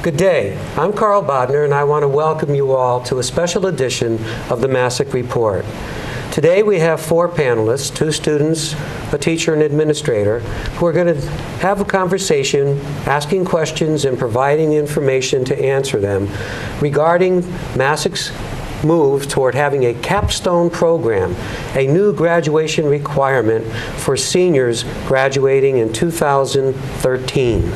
Good day. I'm Carl Bodner, and I want to welcome you all to a special edition of the Masuk Report. Today we have 4 panelists, 2 students, a teacher, and administrator, who are going to have a conversation, asking questions and providing information to answer them regarding Masuk's move toward having a Capstone program, a new graduation requirement for seniors graduating in 2013.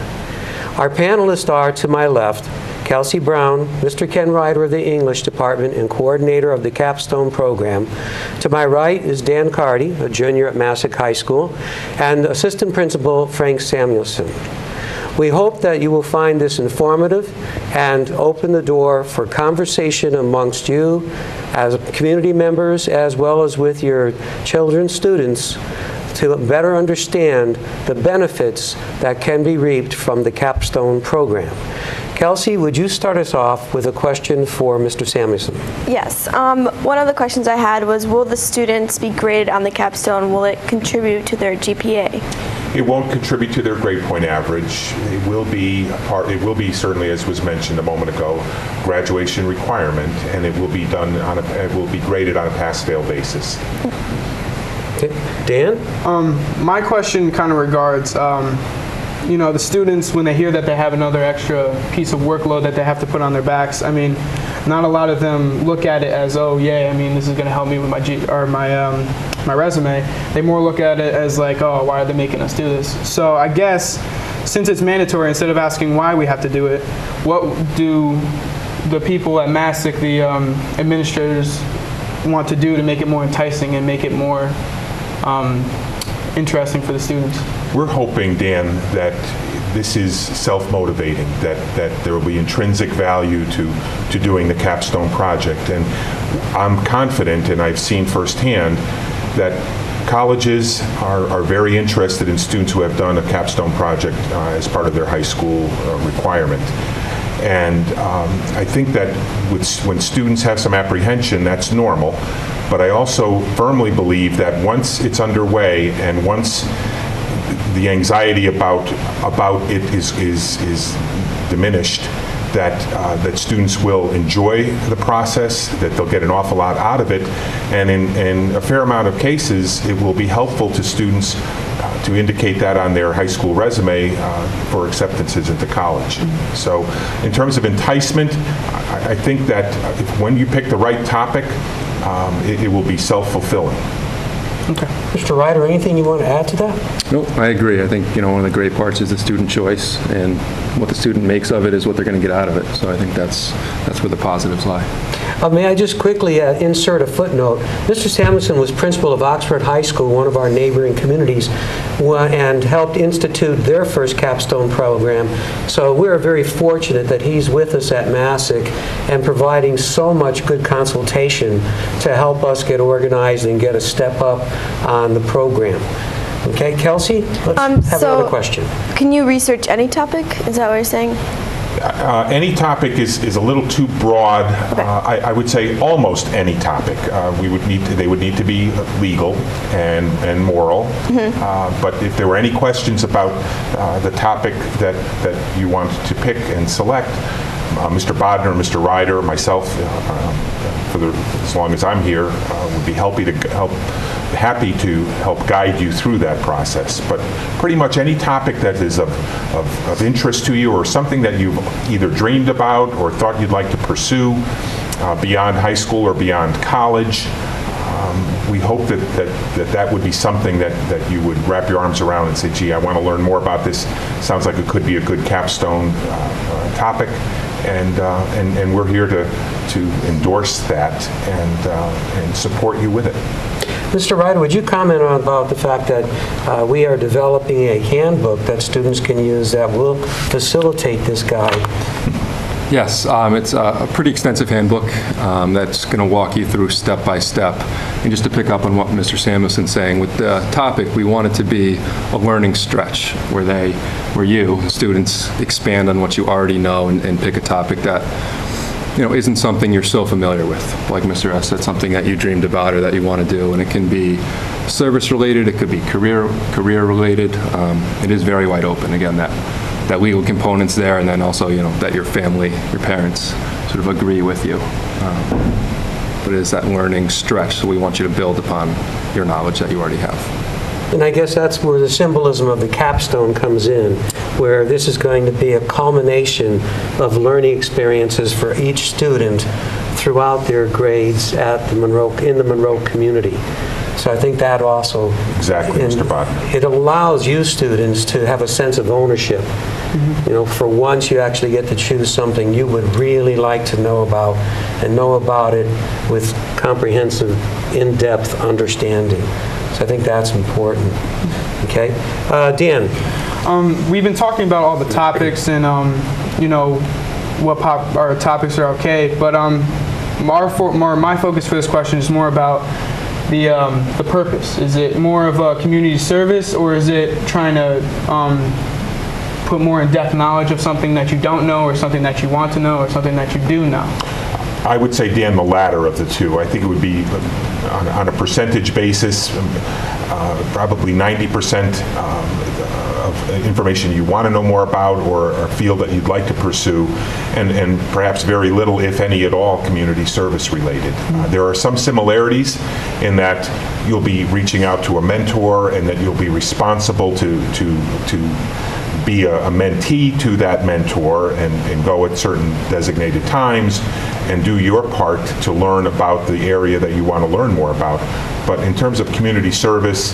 Our panelists are, to my left, Kelsey Brown, Mr. Ken Ryder of the English Department and coordinator of the Capstone program. To my right is Dan Carty, a junior at Masuk High School, and Assistant Principal Frank Samuelson. We hope that you will find this informative and open the door for conversation amongst you as community members as well as with your children, students, to better understand the benefits that can be reaped from the Capstone program. Kelsey, would you start us off with a question for Mr. Samuelson? Yes. One of the questions I had was, will the students be graded on the Capstone? Will it contribute to their GPA? It won't contribute to their grade point average. It will be certainly, as was mentioned a moment ago, graduation requirement, and it will be done on it will be graded on a pass-fail basis. Okay. Dan? My question kind of regards, the students, when they hear that they have another extra piece of workload that they have to put on their backs, I mean, not a lot of them look at it as, oh, yay, I mean, this is going to help me with my resume. They more look at it as like, oh, why are they making us do this? So I guess, since it's mandatory, instead of asking why we have to do it, what do the people at Masuk, the administrators, want to do to make it more enticing and make it more interesting for the students? We're hoping, Dan, that this is self-motivating, that there will be intrinsic value to doing the Capstone project. And I'm confident, and I've seen firsthand, that colleges are very interested in students who have done a Capstone project as part of their high school requirement. And I think that when students have some apprehension, that's normal. But I also firmly believe that once it's underway and once the anxiety about it is diminished, that students will enjoy the process, that they'll get an awful lot out of it, and in a fair amount of cases, it will be helpful to students to indicate that on their high school resume for acceptances into college. So in terms of enticement, I think that when you pick the right topic, it will be self-fulfilling. Okay. Mr. Ryder, anything you want to add to that? No, I agree. I think, one of the great parts is the student choice, and what the student makes of it is what they're going to get out of it. So I think that's where the positives lie. May I just quickly insert a footnote? Mr. Samuelson was principal of Oxford High School, one of our neighboring communities, and helped institute their first Capstone program. So we're very fortunate that he's with us at Masuk and providing so much good consultation to help us get organized and get a step up on the program. Okay, Kelsey, let's have another question. Can you research any topic? Is that what you're saying? Any topic is a little too broad. Okay. I would say almost any topic. They would need to be legal and moral. Mm-hmm. But if there were any questions about the topic that you want to pick and select, Mr. Bodner, Mr. Ryder, myself, as long as I'm here, would be happy to help guide you through that process. But pretty much any topic that is of interest to you or something that you've either dreamed about or thought you'd like to pursue beyond high school or beyond college, we hope that would be something that you would wrap your arms around and say, gee, I want to learn more about this. Sounds like it could be a good capstone topic. And we're here to endorse that and support you with it. Mr. Ryder, would you comment about the fact that we are developing a handbook that students can use that will facilitate this guide? Yes, it's a pretty extensive handbook that's going to walk you through step by step. And just to pick up on what Mr. Samuelson's saying, with the topic, we want it to be a learning stretch where you, students, expand on what you already know and pick a topic that isn't something you're so familiar with. Like Mr. S said, something that you dreamed about or that you want to do. And it can be service related, it could be career related. It is very wide open. Again, that that legal component's there, and then also, that your family, your parents sort of agree with you. But it is that learning stretch, so we want you to build upon your knowledge that you already have. And I guess that's where the symbolism of the capstone comes in, where this is going to be a culmination of learning experiences for each student throughout their grades in the Monroe community. So I think that also... Exactly, Mr. Bodner. It allows you students to have a sense of ownership. For once you actually get to choose something you would really like to know about, and know about it with comprehensive, in-depth understanding. So I think that's important. Okay? Dan? We've been talking about all the topics and, what our topics are okay, but my focus for this question is more about the purpose. Is it more of a community service, or is it trying to put more in-depth knowledge of something that you don't know, or something that you want to know, or something that you do know? I would say, Dan, the latter of the two. I think it would be, on a percentage basis, probably 90% of information you want to know more about or a field that you'd like to pursue, and perhaps very little, if any at all, community service related. There are some similarities in that you'll be reaching out to a mentor, and that you'll be responsible to be a mentee to that mentor, and go at certain designated times and do your part to learn about the area that you want to learn more about. But in terms of community service,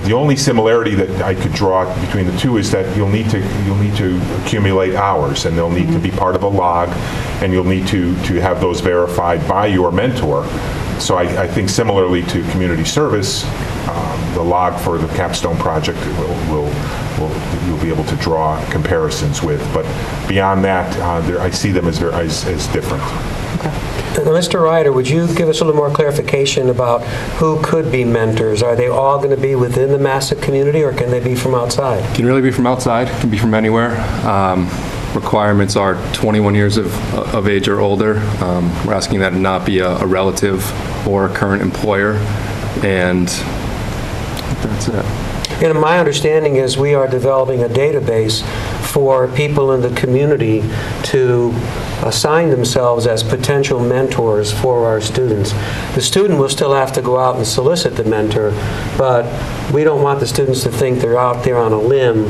the only similarity that I could draw between the two is that you'll need to accumulate hours, and they'll need to be part of a log, and you'll need to have those verified by your mentor. So I think similarly to community service, the log for the Capstone project you'll be able to draw comparisons with. But beyond that, I see them as different. Okay. Mr. Ryder, would you give us a little more clarification about who could be mentors? Are they all going to be within the Masuk community, or can they be from outside? It can really be from outside, it can be from anywhere. Requirements are 21 years of age or older. We're asking that it not be a relative or a current employer, and that's it. And my understanding is we are developing a database for people in the community to assign themselves as potential mentors for our students. The student will still have to go out and solicit the mentor, but we don't want the students to think they're out there on a limb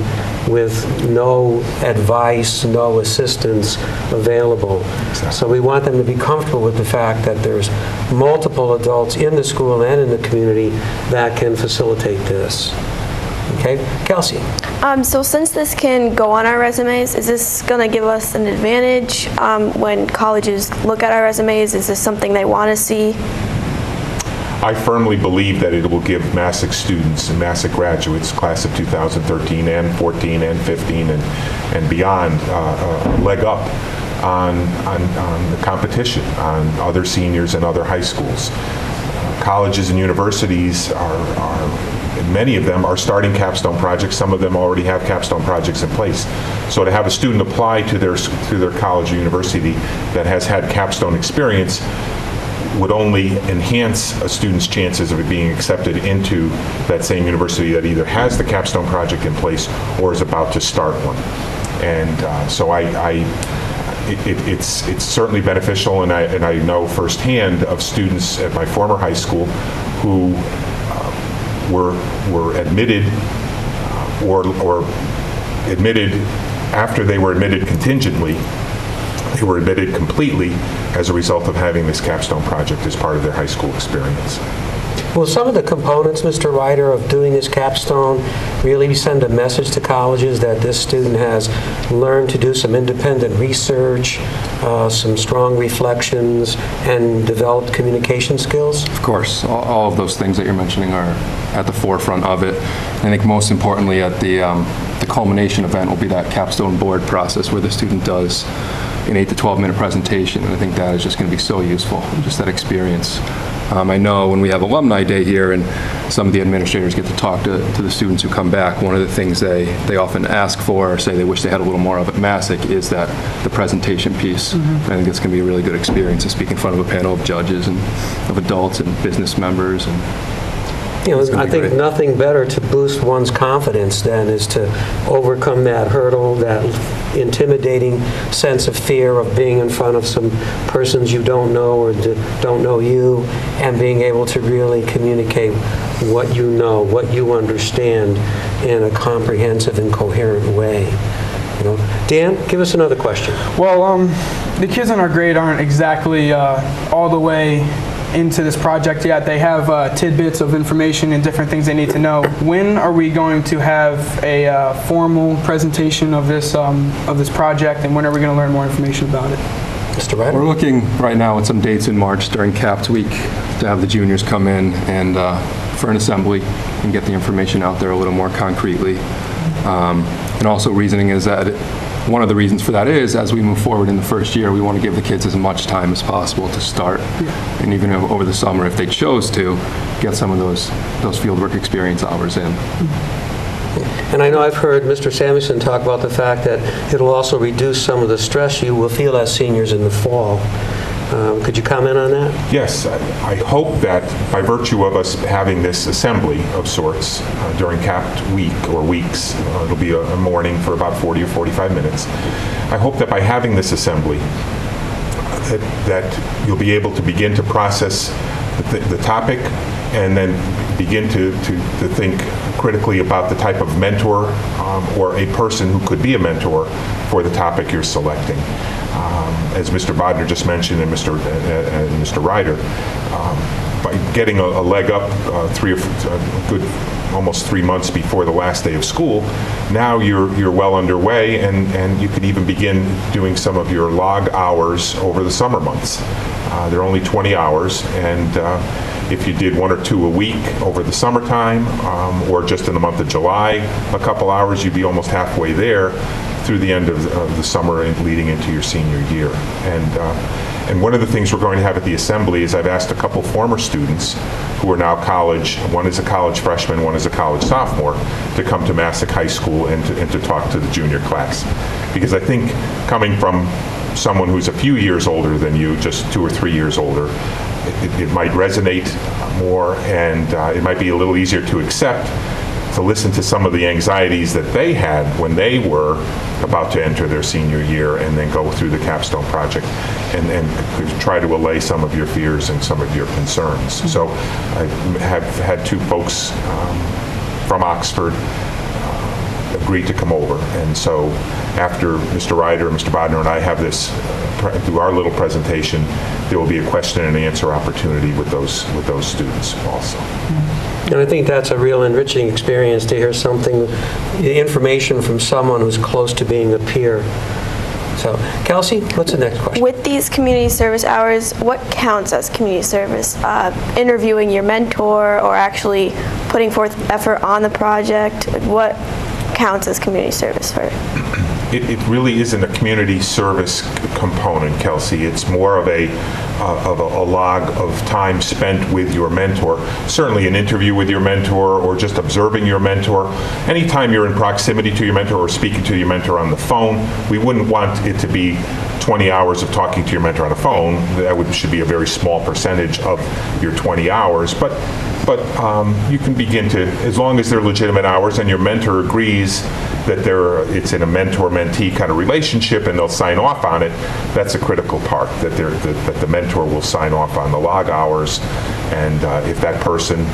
with no advice, no assistance available. Exactly. So we want them to be comfortable with the fact that there's multiple adults in the school and in the community that can facilitate this. Okay, Kelsey. So since this can go on our resumes, is this going to give us an advantage when colleges look at our resumes? Is this something they want to see? I firmly believe that it will give Masuk students and Masuk graduates, class of 2013 and 14 and 15 and beyond, a leg up on the competition, on other seniors and other high schools. Colleges and universities many of them are starting capstone projects. Some of them already have capstone projects in place. So to have a student apply to their college or university that has had capstone experience would only enhance a student's chances of it being accepted into that same university that either has the capstone project in place or is about to start one. And so it's certainly beneficial, and I know firsthand of students at my former high school who were admitted or admitted after they were admitted contingently. They were admitted completely as a result of having this capstone project as part of their high school experience. Will some of the components, Mr. Ryder, of doing this capstone really send a message to colleges that this student has learned to do some independent research, some strong reflections, and developed communication skills? Of course, all of those things that you're mentioning are at the forefront of it. I think most importantly at the culmination event will be that capstone board process where the student does an 8 to 12 minute presentation, and I think that is just going to be so useful, just that experience. I know when we have Alumni Day here and some of the administrators get to talk to the students who come back, one of the things they often ask for or say they wish they had a little more of at Masuk is the presentation piece. Mm-hmm. I think it's going to be a really good experience to speak in front of a panel of judges and of adults and business members. And It's gonna I be think great. nothing better to boost one's confidence than is to overcome that hurdle, that intimidating sense of fear of being in front of some persons you don't know or don't know you, and being able to really communicate what you know, what you understand in a comprehensive and coherent way. Dan, give us another question. Well, the kids in our grade aren't exactly all the way into this project yet. They have tidbits of information and different things they need to know. When are we going to have a formal presentation of this project, and when are we going to learn more information about it? Mr. Ryder? We're looking right now at some dates in March during CAPT week to have the juniors come in and for an assembly and get the information out there a little more concretely. And also reasoning is that one of the reasons for that is as we move forward in the first year, we want to give the kids as much time as possible to start. And even over the summer, if they chose to, get some of those fieldwork experience hours in. And I know I've heard Mr. Samuelson talk about the fact that it'll also reduce some of the stress you will feel as seniors in the fall. Could you comment on that? Yes, I hope that by virtue of us having this assembly of sorts during CAPT week or weeks, it'll be a morning for about 40 or 45 minutes. I hope that by having this assembly, that you'll be able to begin to process the topic and then begin to think critically about the type of mentor or a person who could be a mentor for the topic you're selecting. As Mr. Bodner just mentioned and Mr. Ryder, by getting a leg up almost 3 months before the last day of school, now you're well underway, and you could even begin doing some of your log hours over the summer months. They're only 20 hours, and if you did 1 or 2 a week over the summertime, or just in the month of July, a couple hours, you'd be almost halfway there through the end of the summer and leading into your senior year. And one of the things we're going to have at the assembly is I've asked a couple former students who are now college, one is a college freshman, one is a college sophomore, to come to Masuk High School and to talk to the junior class. Because I think coming from someone who's a few years older than you, just 2 or 3 years older, it might resonate more, and it might be a little easier to accept, to listen to some of the anxieties that they had when they were about to enter their senior year and then go through the Capstone project and try to allay some of your fears and some of your concerns. So I have had 2 folks from Oxford agree to come over. And so after Mr. Ryder, Mr. Bodner, and I have this, do our little presentation, there will be a question and answer opportunity with those students also. And I think that's a real enriching experience to hear information from someone who's close to being a peer. So, Kelsey, what's the next question? With these community service hours, what counts as community service? Interviewing your mentor or actually putting forth effort on the project? What counts as community service for it? It really isn't a community service component, Kelsey. It's more of a log of time spent with your mentor. Certainly an interview with your mentor or just observing your mentor. Anytime you're in proximity to your mentor or speaking to your mentor on the phone, we wouldn't want it to be 20 hours of talking to your mentor on the phone. That should be a very small percentage of your 20 hours. But you can begin to, as long as they're legitimate hours and your mentor agrees that it's in a mentor-mentee kind of relationship and they'll sign off on it, that's a critical part, that the mentor will sign off on the log hours. And if that person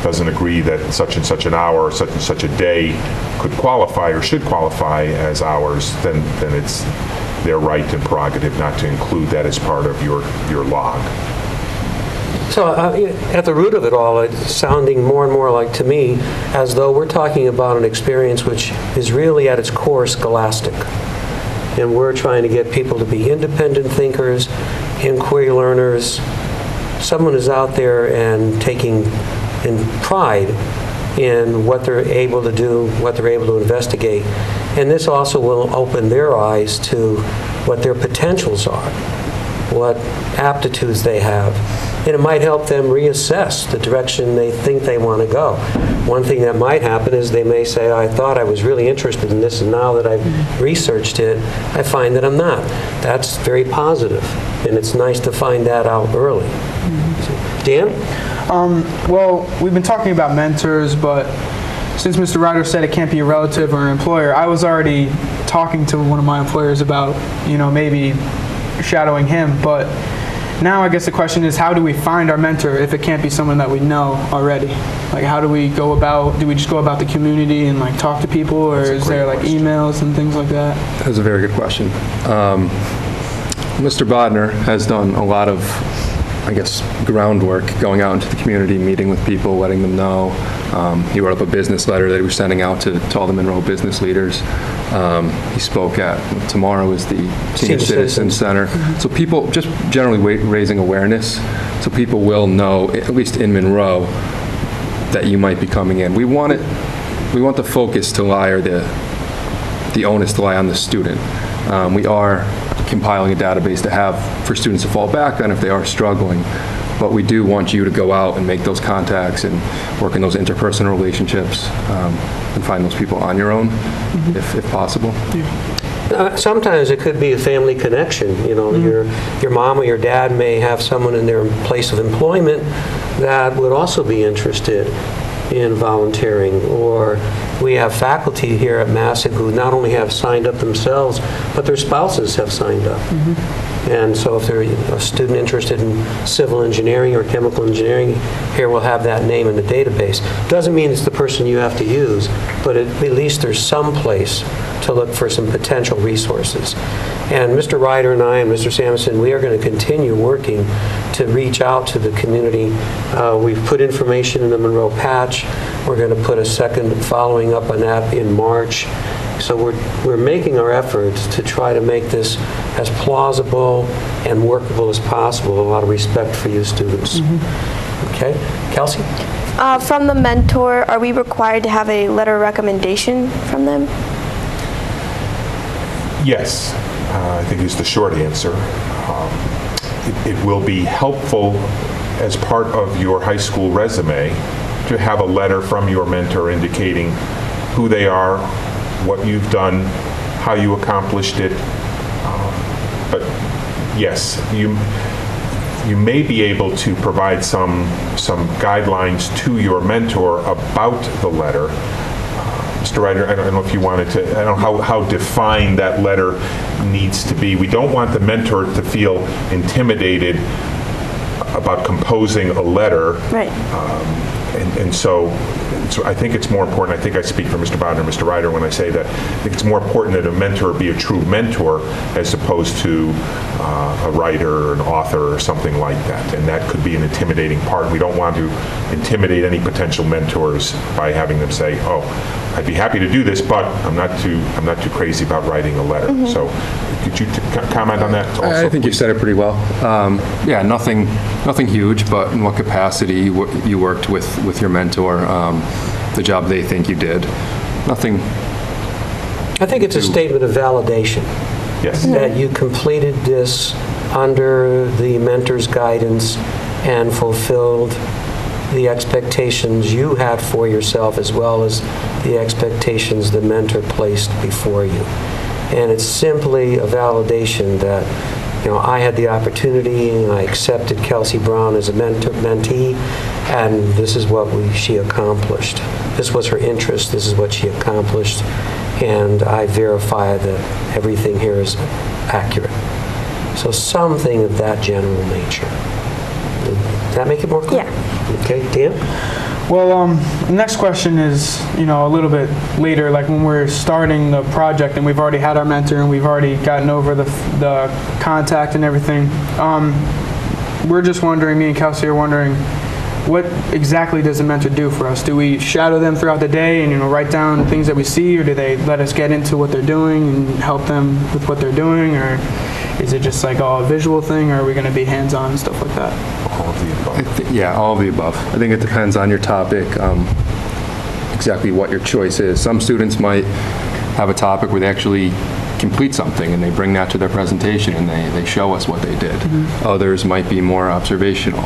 doesn't agree that such and such an hour or such and such a day could qualify or should qualify as hours, then it's their right and prerogative not to include that as part of your log. So at the root of it all, it's sounding more and more like, to me, as though we're talking about an experience which is really at its core scholastic. And we're trying to get people to be independent thinkers, inquiry learners, someone who's out there and taking in pride in what they're able to do, what they're able to investigate. And this also will open their eyes to what their potentials are, what aptitudes they have. And it might help them reassess the direction they think they want to go. One thing that might happen is they may say, I thought I was really interested in this, and now that I've researched it, I find that I'm not. That's very positive, and it's nice to find that out early. Dan? Well, we've been talking about mentors, but since Mr. Ryder said it can't be a relative or an employer, I was already talking to one of my employers about, maybe shadowing him. But now I guess the question is, how do we find our mentor if it can't be someone that we know already? Like, how do we go about, do we just go about the community and like talk to people, or is there like emails and things like that? That's a very good question. Mr. Bodner has done a lot of, I guess, groundwork, going out into the community, meeting with people, letting them know. He wrote up a business letter that he was sending out to all the Monroe business leaders. He spoke at, tomorrow is the Senior Citizen Center. So people, just generally raising awareness, so people will know, at least in Monroe, that you might be coming in. We want the focus to lie, or the onus to lie on the student. We are compiling a database to have for students to fall back on if they are struggling. But we do want you to go out and make those contacts and work in those interpersonal relationships and find those people on your own, if possible. Sometimes it could be a family connection. Your mom or your dad may have someone in their place of employment that would also be interested in volunteering. Or we have faculty here at Masuk who not only have signed up themselves, but their spouses have signed up. And so if they're a student interested in civil engineering or chemical engineering, here we'll have that name in the database. Doesn't mean it's the person you have to use, but at least there's some place to look for some potential resources. And Mr. Ryder and I and Mr. Samuelson, we are going to continue working to reach out to the community. We've put information in the Monroe Patch. We're going to put a second following up on that in March. So we're making our efforts to try to make this as plausible and workable as possible. A lot of respect for you students. Okay, Kelsey? From the mentor, are we required to have a letter of recommendation from them? Yes, I think is the short answer. It will be helpful as part of your high school resume to have a letter from your mentor indicating who they are, what you've done, how you accomplished it. But yes, you may be able to provide some guidelines to your mentor about the letter. Mr. Ryder, I don't know if you wanted to, I don't know how defined that letter needs to be. We don't want the mentor to feel intimidated about composing a letter. Right. And so I think it's more important, I think I speak for Mr. Bodner and Mr. Ryder when I say that I think it's more important that a mentor be a true mentor as opposed to a writer or an author or something like that. And that could be an intimidating part. We don't want to intimidate any potential mentors by having them say, oh, I'd be happy to do this, but I'm not too crazy about writing a letter. So could you comment on that also? I think you said it pretty well. Yeah, nothing huge, but in what capacity you worked with your mentor, the job they think you did. Nothing. I think it's a statement of validation. Yes. That you completed this under the mentor's guidance and fulfilled the expectations you had for yourself as well as the expectations the mentor placed before you. And it's simply a validation that, I had the opportunity and I accepted Kelsey Brown as a mentee, and this is what she accomplished. This was her interest, this is what she accomplished, and I verify that everything here is accurate. So something of that general nature. Does that make it more clear? Yeah. Okay, Dan? Well, the next question is, a little bit later, like when we're starting the project and we've already had our mentor and we've already gotten over the contact and everything. We're just wondering, me and Kelsey are wondering, what exactly does the mentor do for us? Do we shadow them throughout the day and write down things that we see, or do they let us get into what they're doing and help them with what they're doing, or is it just like a visual thing, or are we going to be hands-on and stuff like that? All of the above. Yeah, all of the above. I think it depends on your topic, exactly what your choice is. Some students might have a topic where they actually complete something and they bring that to their presentation and they show us what they did. Others might be more observational.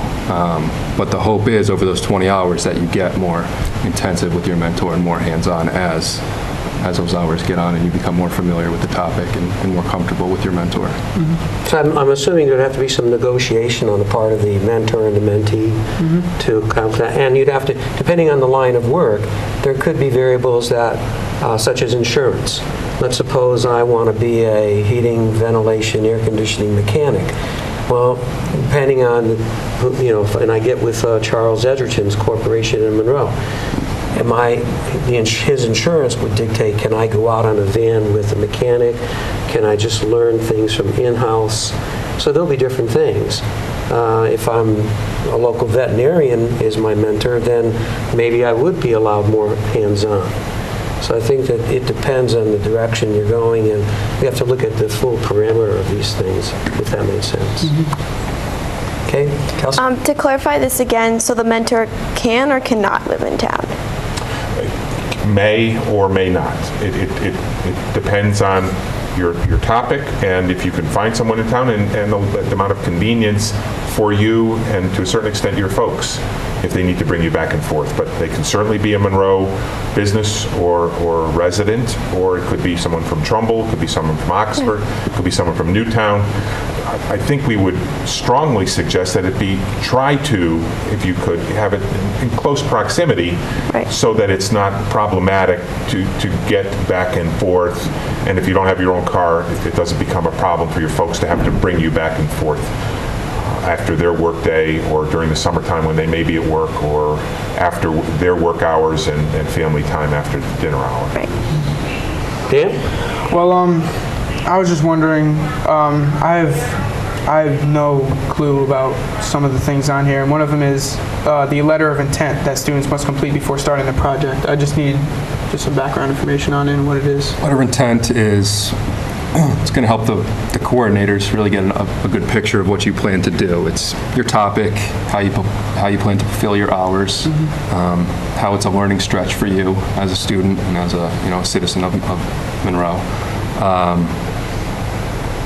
But the hope is over those 20 hours that you get more intensive with your mentor and more hands-on as as those hours get on and you become more familiar with the topic and more comfortable with your mentor. So I'm assuming there'd have to be some negotiation on the part of the mentor and the mentee to come to that. And you'd have to, depending on the line of work, there could be variables that, such as insurance. Let's suppose I want to be a heating, ventilation, air conditioning mechanic. Well, depending on, and I get with Charles Edgerton's corporation in Monroe, his insurance would dictate, can I go out on a van with a mechanic? Can I just learn things from in-house? So there'll be different things. If I'm a local veterinarian is my mentor, then maybe I would be allowed more hands-on. So I think that it depends on the direction you're going, and we have to look at the full parameter of these things, if that makes sense. Okay, Kelsey? To clarify this again, so the mentor can or cannot live in town? May or may not. It depends on your topic, and if you can find someone in town, and the amount of convenience for you and to a certain extent your folks, if they need to bring you back and forth. But they can certainly be a Monroe business or resident, or it could be someone from Trumbull, it could be someone from Oxford, it could be someone from Newtown. I think we would strongly suggest that it be, try to, if you could, have it in close proximity, Right. so that it's not problematic to get back and forth. And if you don't have your own car, it doesn't become a problem for your folks to have to bring you back and forth after their work day or during the summertime when they may be at work, or after their work hours and family time after the dinner hour. Right. Dan? Well, I was just wondering, I have no clue about some of the things on here, and one of them is the letter of intent that students must complete before starting the project. I just need some background information on it and what it is. Letter of intent is, it's going to help the coordinators really get a good picture of what you plan to do. It's your topic, how you plan to fulfill your hours, how it's a learning stretch for you as a student and as a citizen of Monroe.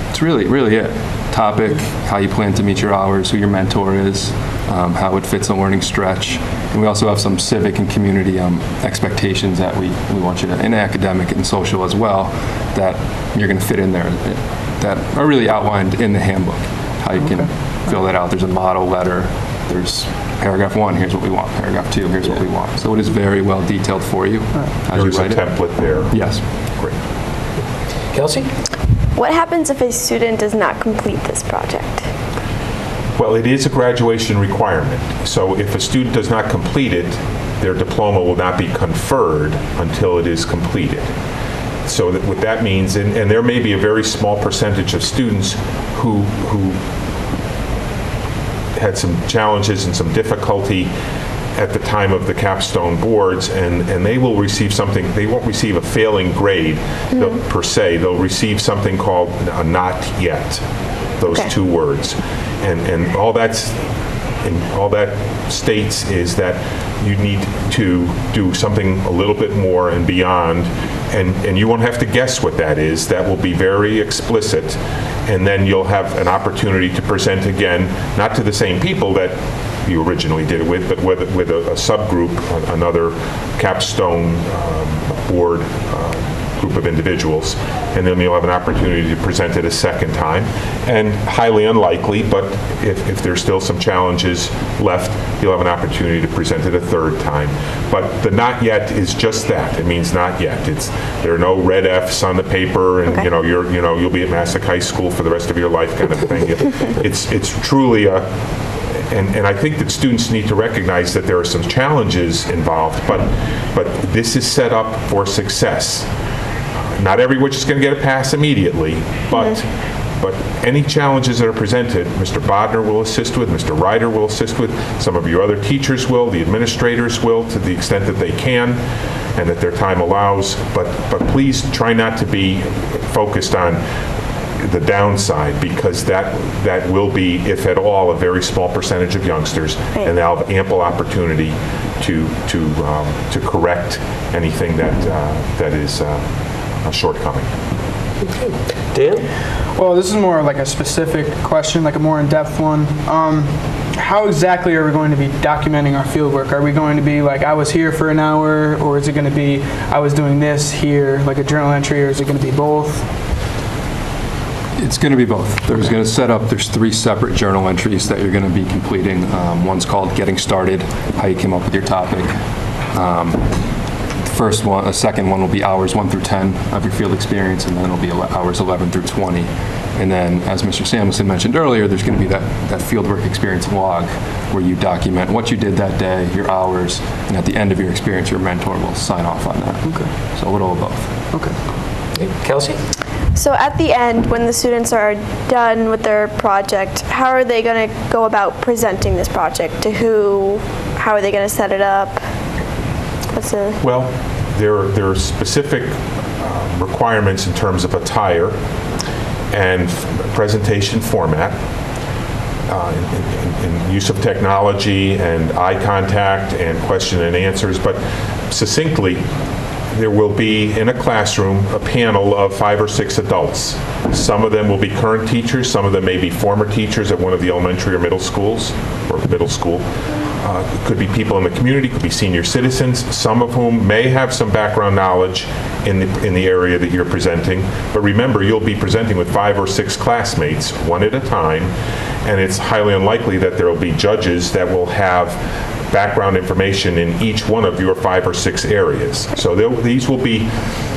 It's really it. Topic, how you plan to meet your hours, who your mentor is, how it fits a learning stretch. And we also have some civic and community expectations that we want you to, and academic and social as well, that you're going to fit in there, that are really outlined in the handbook, how you can fill that out. There's a model letter. There's paragraph 1, here's what we want. Paragraph 2, here's what we want. So it is very well detailed for you as you There's a write it. template there. Yes. Great. Kelsey? What happens if a student does not complete this project? Well, it is a graduation requirement. So if a student does not complete it, their diploma will not be conferred until it is completed. So what that means, and there may be a very small percentage of students who had some challenges and some difficulty at the time of the Capstone boards, and they will receive something. They won't receive a failing grade per se. They'll receive something called a not yet, those two words. And all that states is that you need to do something a little bit more and beyond, and you won't have to guess what that is. That will be very explicit, and then you'll have an opportunity to present again, not to the same people that you originally did it with, but with a subgroup, another Capstone board group of individuals, and then you'll have an opportunity to present it a second time. And highly unlikely, but if there's still some challenges left, you'll have an opportunity to present it a third time. But the not yet is just that. It means not yet. There are no red Fs on the paper, and you'll be at Masuk High School for the rest of your life kind of thing. It's truly a. And I think that students need to recognize that there are some challenges involved, but this is set up for success. Not every which is going to get a pass immediately, but any challenges that are presented, Mr. Bodner will assist with, Mr. Ryder will assist with, some of your other teachers will, the administrators will, to the extent that they can and that their time allows. But please try not to be focused on the downside, because that will be, if at all, a very small percentage of youngsters, and they'll have ample opportunity to correct anything that is a shortcoming. Dan? Well, this is more like a specific question, like a more in-depth one. how exactly are we going to be documenting our field work? Are we going to be like, I was here for an hour, or is it going to be, I was doing this here, like a journal entry, or is it going to be both? It's going to be both. There's going to set up, there's 3 separate journal entries that you're going to be completing. One's called Getting Started, how you came up with your topic. The second one will be hours 1 through 10 of your field experience, and then it'll be hours 11 through 20. And then, as Mr. Samuelson mentioned earlier, there's going to be that fieldwork experience log where you document what you did that day, your hours, and at the end of your experience, your mentor will sign off on that. Okay. So a little of both. Okay. Kelsey? So at the end, when the students are done with their project, how are they going to go about presenting this project? To who? How are they going to set it up? Well, there are specific requirements in terms of attire and presentation format, in use of technology and eye contact and question and answers, but succinctly, there will be in a classroom a panel of 5 or 6 adults. Some of them will be current teachers, some of them may be former teachers at one of the elementary or middle schools, or middle school. It could be people in the community, could be senior citizens, some of whom may have some background knowledge in the area that you're presenting. But remember, you'll be presenting with 5 or 6 classmates, one at a time, and it's highly unlikely that there will be judges that will have background information in each one of your 5 or 6 areas. So these will be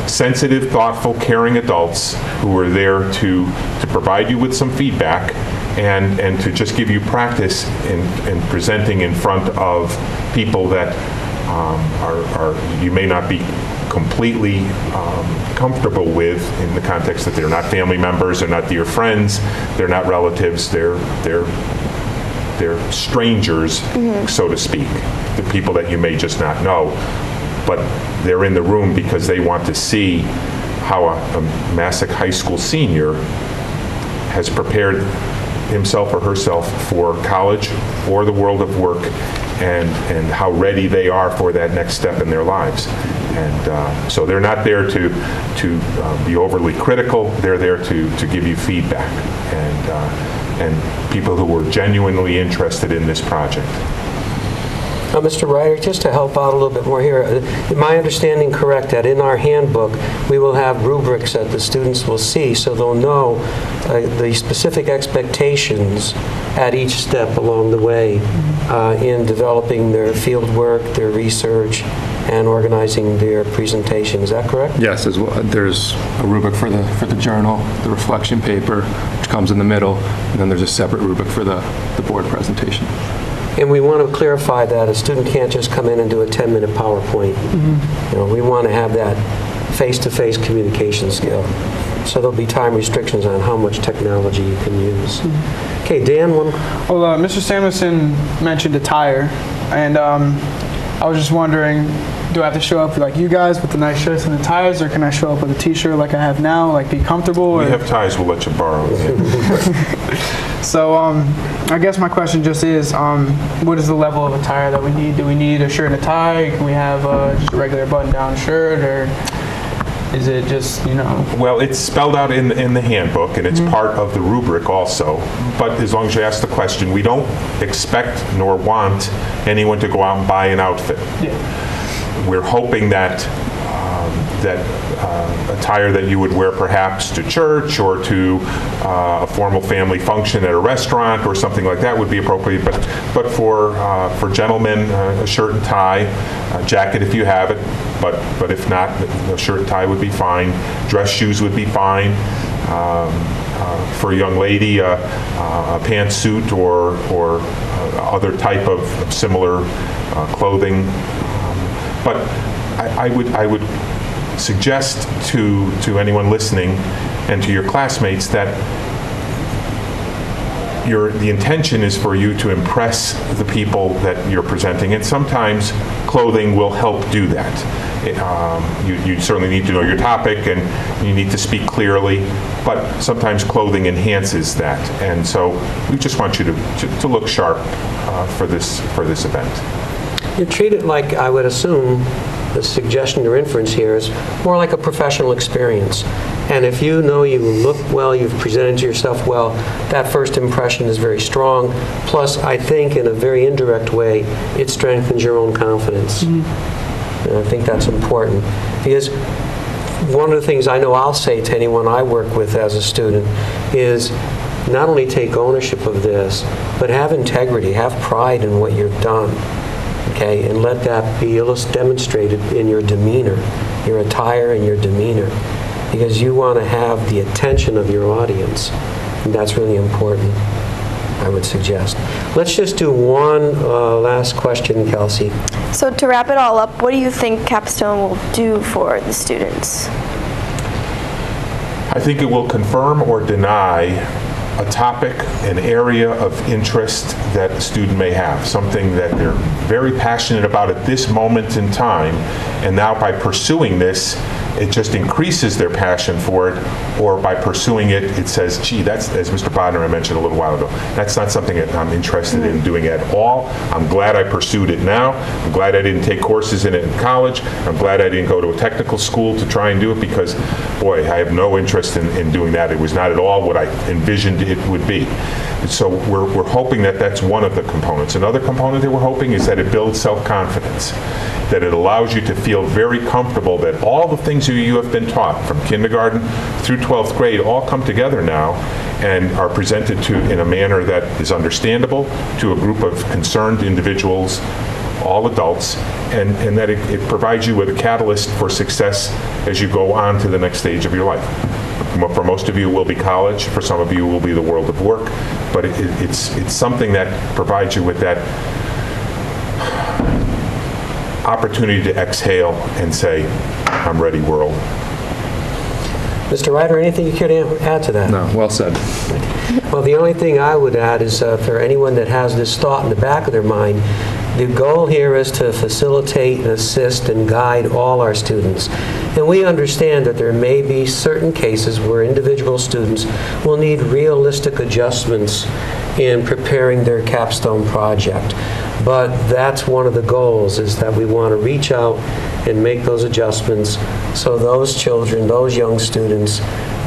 sensitive, thoughtful, caring adults who are there to provide you with some feedback and to just give you practice in presenting in front of people that you may not be completely comfortable with in the context that they're not family members, they're not dear friends, they're not relatives, they're strangers, so to speak, the people that you may just not know, but they're in the room because they want to see how a Masuk High School senior has prepared himself or herself for college or the world of work, and how ready they are for that next step in their lives. And so they're not there to be overly critical, they're there to give you feedback, and people who were genuinely interested in this project. Mr. Ryder, just to help out a little bit more here, am my understanding correct that in our handbook we will have rubrics that the students will see so they'll know the specific expectations at each step along the way in developing their field work, their research, and organizing their presentation. Is that correct? Yes, as well. There's a rubric for the journal, the reflection paper, which comes in the middle, and then there's a separate rubric for the board presentation. And we want to clarify that a student can't just come in and do a 10-minute PowerPoint. You know, we want to have that face-to-face communication skill. So there'll be time restrictions on how much technology you can use. Okay, Dan, one. Well, Mr. Samuelson mentioned attire, and I was just wondering, do I have to show up like you guys with the nice shirts and the ties, or can I show up with a t-shirt like I have now, like be comfortable? We have ties, we'll let you borrow. So I guess my question just is, what is the level of attire that we need? Do we need a shirt and a tie? Can we have just a regular button-down shirt, or is it just, you know? Well, it's spelled out in the handbook, and it's part of the rubric also. But as long as you ask the question, we don't expect nor want anyone to go out and buy an outfit. Yeah. We're hoping that attire that you would wear perhaps to church or to a formal family function at a restaurant or something like that would be appropriate. But for gentlemen, a shirt and tie, a jacket if you have it. But if not, a shirt and tie would be fine. Dress shoes would be fine. For a young lady, a pantsuit or other type of similar clothing. But I would suggest to anyone listening and to your classmates that the intention is for you to impress the people that you're presenting, and sometimes clothing will help do that. You certainly need to know your topic and you need to speak clearly, but sometimes clothing enhances that, and so we just want you to look sharp for this event. You treat it like, I would assume, the suggestion or inference here is more like a professional experience. And if you know you look well, you've presented yourself well, that first impression is very strong. Plus, I think in a very indirect way, it strengthens your own confidence. And I think that's important. Because one of the things I know I'll say to anyone I work with as a student is not only take ownership of this, but have integrity, have pride in what you've done, okay? And let that be demonstrated in your demeanor, your attire and your demeanor, because you want to have the attention of your audience, and that's really important, I would suggest. Let's just do one last question, Kelsey. So to wrap it all up, what do you think Capstone will do for the students? I think it will confirm or deny a topic, an area of interest that a student may have, something that they're very passionate about at this moment in time, and now by pursuing this, it just increases their passion for it, or by pursuing it, it says, gee, that's, as Mr. Bodner mentioned a little while ago, that's not something that I'm interested in doing at all. I'm glad I pursued it now. I'm glad I didn't take courses in it in college. I'm glad I didn't go to a technical school to try and do it because, boy, I have no interest in doing that. It was not at all what I envisioned it would be. So we're hoping that that's one of the components. Another component that we're hoping is that it builds self-confidence, that it allows you to feel very comfortable that all the things you have been taught from kindergarten through 12th grade all come together now and are presented to in a manner that is understandable to a group of concerned individuals, all adults, and that it provides you with a catalyst for success as you go on to the next stage of your life. For most of you, it will be college. For some of you, it will be the world of work. But it's something that provides you with that opportunity to exhale and say, I'm ready, world. Mr. Ryder, anything you care to add to that? No, well said. Well, the only thing I would add is for anyone that has this thought in the back of their mind, the goal here is to facilitate and assist and guide all our students. And we understand that there may be certain cases where individual students will need realistic adjustments in preparing their capstone project. But that's one of the goals, is that we want to reach out and make those adjustments so those children, those young students,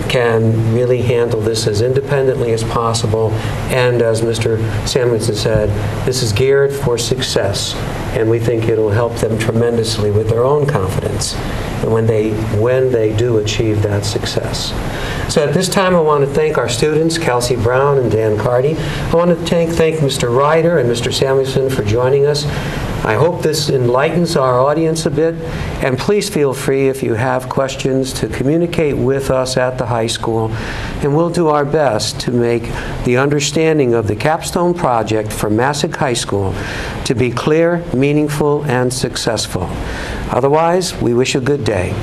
can really handle this as independently as possible. And as Mr. Samuelson said, this is geared for success, and we think it'll help them tremendously with their own confidence and when they do achieve that success. So at this time, I want to thank our students, Kelsey Brown and Dan Carty. I want to thank Mr. Ryder and Mr. Samuelson for joining us. I hope this enlightens our audience a bit, and please feel free, if you have questions, to communicate with us at the high school, and we'll do our best to make the understanding of the Capstone project for Masuk High School to be clear, meaningful, and successful. Otherwise, we wish you a good day.